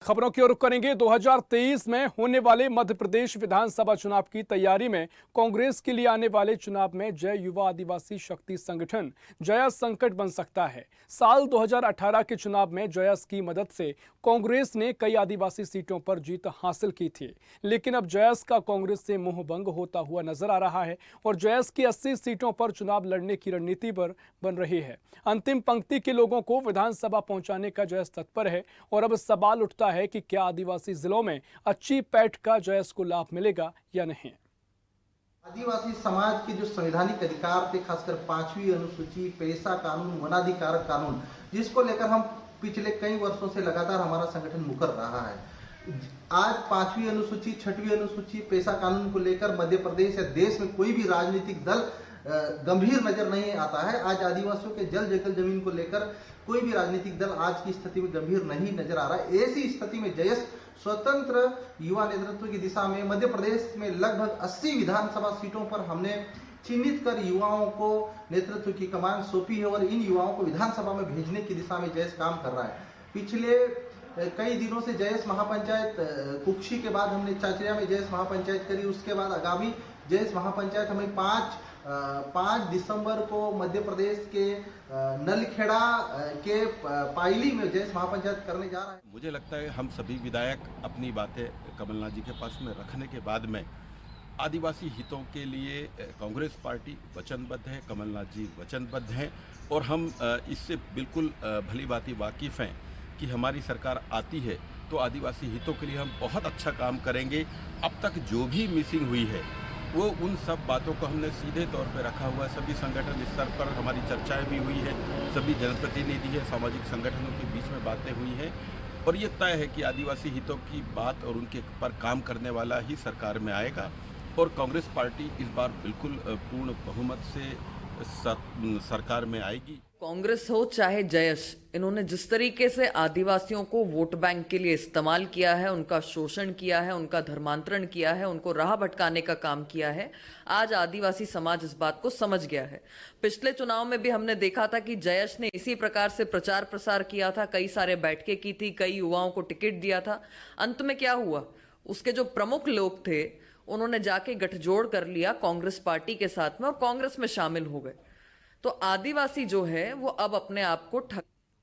खबरों की ओर रुख करेंगे। 2023 में होने वाले मध्य प्रदेश विधानसभा चुनाव की तैयारी में कांग्रेस के लिए आने वाले चुनाव में जय युवा आदिवासी शक्ति संगठन जयस संकट बन सकता है। साल 2018 के चुनाव में जयस की मदद से कांग्रेस ने कई आदिवासी सीटों पर जीत हासिल की थी, लेकिन अब जयस का कांग्रेस से मोहभंग होता हुआ नजर आ रहा है और जयस की 80 सीटों पर चुनाव लड़ने की रणनीति पर बन रही है। अंतिम पंक्ति के लोगों को विधानसभा पहुंचाने का जयस तत्पर है और अब सवाल उठता है कि क्या आदिवासी जिलों में अच्छी पैठ का जयस को लाभ मिलेगा या नहीं। आदिवासी समाज के जो संवैधानिक अधिकार थे, खासकर 5वीं अनुसूची, पेशा कानून, वनाधिकार कानून, जिसको लेकर हम पिछले कई वर्षों से लगातार हमारा संगठन मुकर रहा है। आज 5वीं अनुसूची, 6वीं अनुसूची, पेशा कानून को लेकर मध्य प्रदेश या देश में कोई भी राजनीतिक दल गंभीर नजर नहीं आता है। आज आदिवासियों के जल जंगल जमीन को लेकर कोई भी राजनीतिक दल आज की स्थिति में गंभीर नहीं नजर आ रहा है। ऐसी स्थिति में जयस स्वतंत्र युवा नेतृत्व की दिशा में मध्य प्रदेश में लगभग 80 विधानसभा सीटों पर हमने चिन्हित कर युवाओं को नेतृत्व की कमान सौंपी है और इन युवाओं को विधानसभा में भेजने की दिशा में जयस काम कर रहा है। पिछले कई दिनों से जयस महापंचायत कुक्षी के बाद हमने चाचरिया में जयस महापंचायत करी। उसके बाद आगामी जयस महापंचायत हमें 5 दिसंबर को मध्य प्रदेश के नलखेड़ा के पाइली में जयस महापंचायत करने जा रहा है। मुझे लगता है हम सभी विधायक अपनी बातें कमलनाथ जी के पास में रखने के बाद में आदिवासी हितों के लिए कांग्रेस पार्टी वचनबद्ध है, कमलनाथ जी वचनबद्ध हैं और हम इससे बिल्कुल भली भांति वाकिफ़ हैं कि हमारी सरकार आती है तो आदिवासी हितों के लिए हम बहुत अच्छा काम करेंगे। अब तक जो भी मिसिंग हुई है वो उन सब बातों को हमने सीधे तौर पर रखा हुआ है। सभी संगठन स्तर पर हमारी चर्चाएं भी हुई है, सभी जनप्रतिनिधि है, सामाजिक संगठनों के बीच में बातें हुई हैं और ये तय है कि आदिवासी हितों की बात और उनके पर काम करने वाला ही सरकार में आएगा और कांग्रेस पार्टी इस बार बिल्कुल पूर्ण बहुमत से सरकार में आएगी। कांग्रेस हो चाहे जयस, इन्होंने जिस तरीके से आदिवासियों को वोट बैंक के लिए इस्तेमाल किया है, उनका शोषण किया है, उनका धर्मांतरण किया है, उनको राह भटकाने का काम किया है, आज आदिवासी समाज इस बात को समझ गया है। पिछले चुनाव में भी हमने देखा था कि जयस ने इसी प्रकार से प्रचार प्रसार किया था, कई सारे बैठकें की थी, कई युवाओं को टिकट दिया था। अंत में क्या हुआ, उसके जो प्रमुख लोग थे उन्होंने जाके गठजोड़ कर लिया कांग्रेस पार्टी के साथ में और कांग्रेस में शामिल हो गए। तो आदिवासी जो है वो अब अपने आप को ठग